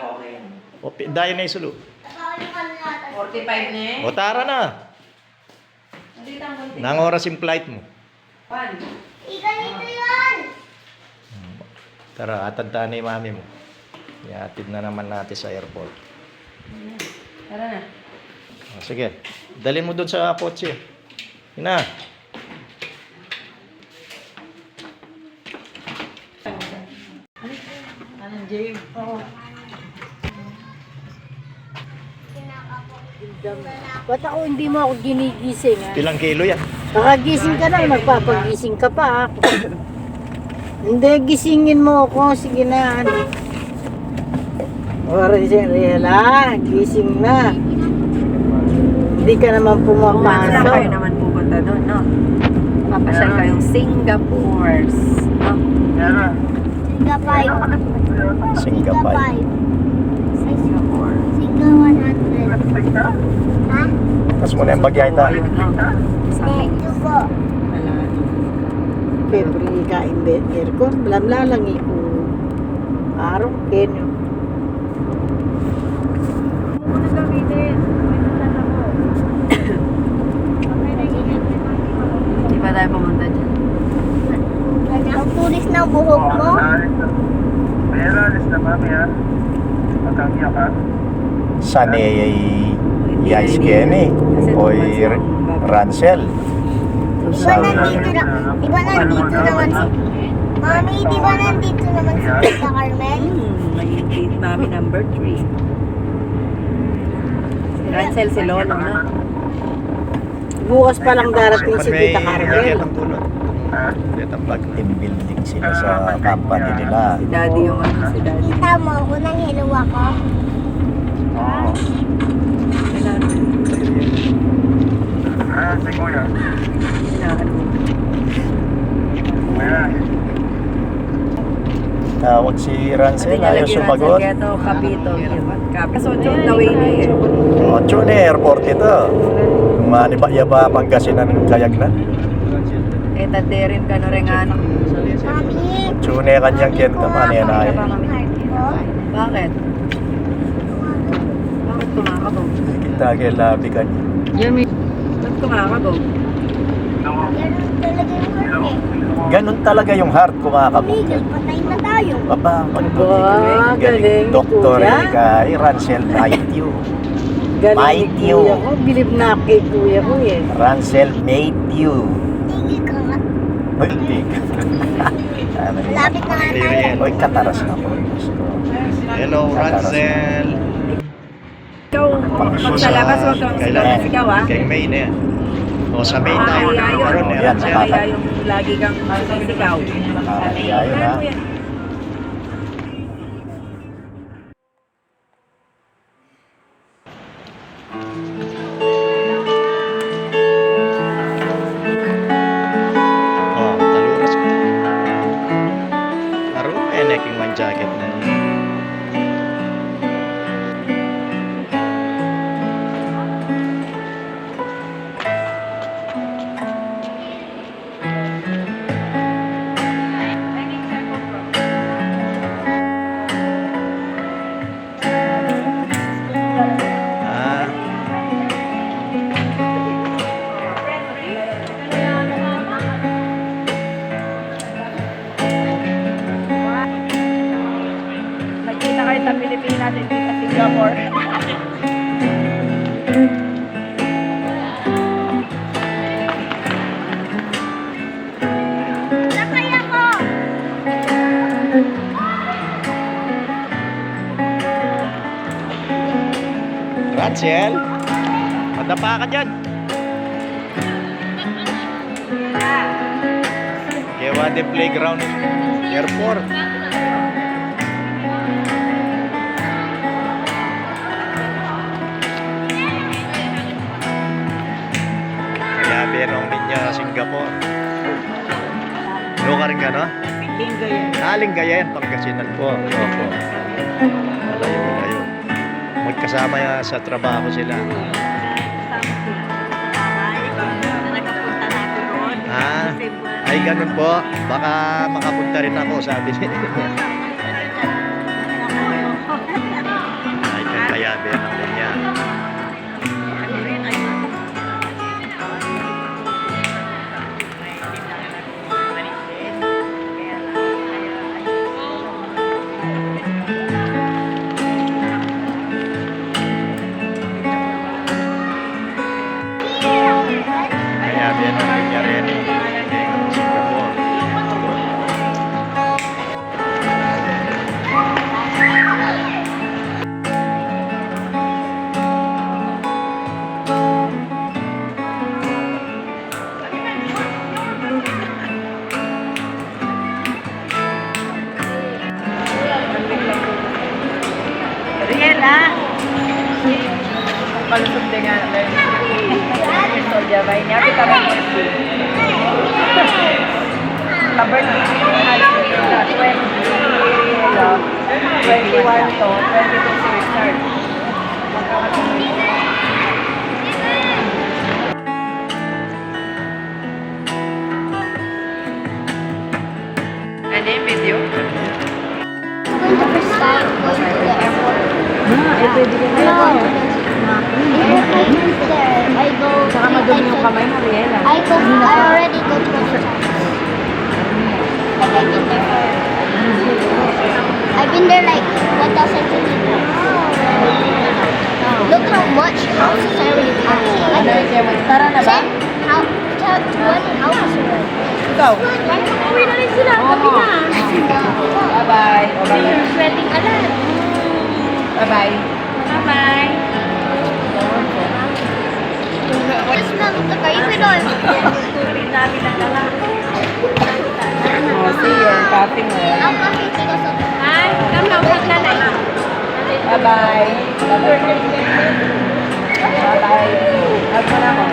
okay. O, dayo na isulo. 45 na eh. O, tara na. Nandito ang bunting. Nang oras yung flight mo. Pan. Iganito yan! Tara, atad na yung mami mo. Iatid na naman natin sa airport. Tara na. O, sige, dalhin mo doon sa kotse. Ina. Anong Jay? Oo. Ba't ako hindi mo ako ginigising, ha? Ilang kilo yan? Nakagising ka na, magpapagising ka pa, ha? Hindi, gisingin mo ako. Sige na. Oras yan, Riela. Gising na. Hindi ka naman Saan kayo pumapasok. naman pupunta doon, no? Papasyal kayong Singapore. No? Singapay. Singapay. Singapore. Singa 100. Ha? Tapos mo na yung bagay tayo. Ayun, no? Sa Ito po. Wala. Siyempre, kain din. Aircon, blamla lang ko. Araw, kenyo. Muna gamitin. Hindi pa tayo pumunta dyan. Ang tulis ng buhok mo? Ayan, alis na mami ha. Magkangya ka. Saan Yais Kenny? O Ransel? Di ba nandito naman si... Mami, di ba nandito naman si Tita Carmel? May date namin number 3. Si Ransel, si Lolo, no? Bukas pa lang darating si Tita May Carmel. ang tulot. Ang pag-team building sila sa company nila. Si Daddy yung ano, si Daddy. Kita mo ako nang hello ako. Oo. Kailangan Si Kuya. ano. Kuya. Tawag si Ransel, ayaw sumagot. Keto, Kapito. Kaso, John Daway na eh. O, Chune, airport ito. Manibaya ba Pangasinan ng kayag na? Eh, taderin ka na rin ano. Mami, Chune, kanyang kenta man yan ay. heart ko. Bakit? Bakit kumakabog? Kita kay labi kanya. Bakit kumakabog? Ganun talaga yung heart Ganon talaga yung heart eh. kumakabog. Miguel, patay na tayo. Papa, Wow, galing ni Doktor Kuya. kay Ransel Matthew. Galing ni Matthew. Kuya ko. Bilib na kay Kuya ko, eh. Ransel Matthew. Tigil ka nga. Baltig. Lapit na nga tayo. Oy, kataras na po. Hello, Ransel. Ikaw, pag sa labas, huwag kang sigaw ah. Kay May na yan. O, sa May tayo na karoon eh. Yan, Ransel. kaya yung lagi kang sigaw. Ayaw na. Oh, taluras ko. Aro, neking one jacket na yun. Ah, Nagkita kayo sa Pilipinas, hindi sa Singapore. Nakay ako. Ransel? Madapa ka dyan. Kewade Playground Airport. Grabe nung niya Singapore. Ano ka rin ka, no? Lingayen, Pangasinan po. Opo. Malayo. Magkasama sa trabaho sila. Ah, ay ganun po. Baka makapunta rin ako, sabi niya. na. Palusot din nga. So, jabay niya. Kita rin mo. Cover na. 21 to 22 si Richard. Ano yung video? When the first time going to the airport. Pwede ka No. Airplane there. I go. Saka madumi yung kamay mo, Riela. I already go 20 times. Like I've been there for. I've been there like 1,050 times. Look how much houses I already passed. Tara na ba? Check how one house already. Ikaw? Uwi na rin sila. Gabi na. Bye-bye. You're sweating a lot. Bye-bye. Bye-bye. Mas lang, tagay ko doon. Oh, see you. Cutting mo. Ang makikita ko sa... Hi, come now, maglalay. Bye-bye. Bye-bye. Hug mo na ako.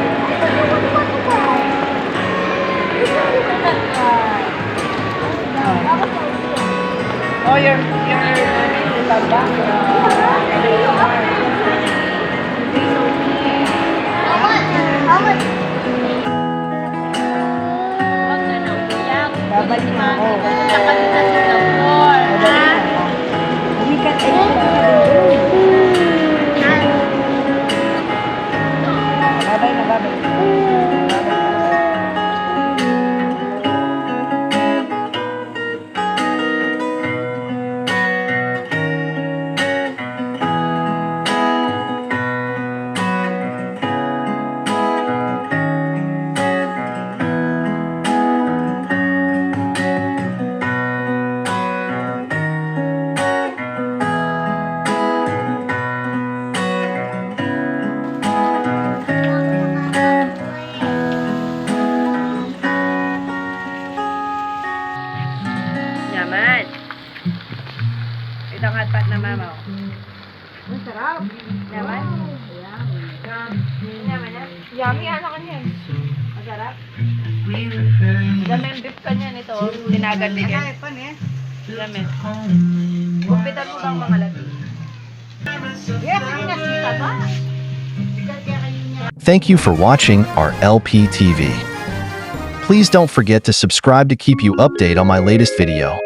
Oh, you're baba. How much? Babalik na ako. Babay na, babay. Yaman. Ito ang hotpot na mama. Masarap. Yaman. Yaman yan. Yummy, ano ka niyan? Masarap. Yaman, beef ka niyan ito. Tinagan din yan. Yaman. Kumpitan mo lang mga lagi. Thank you for watching our LPTV. Please don't forget to subscribe to keep you updated on my latest video.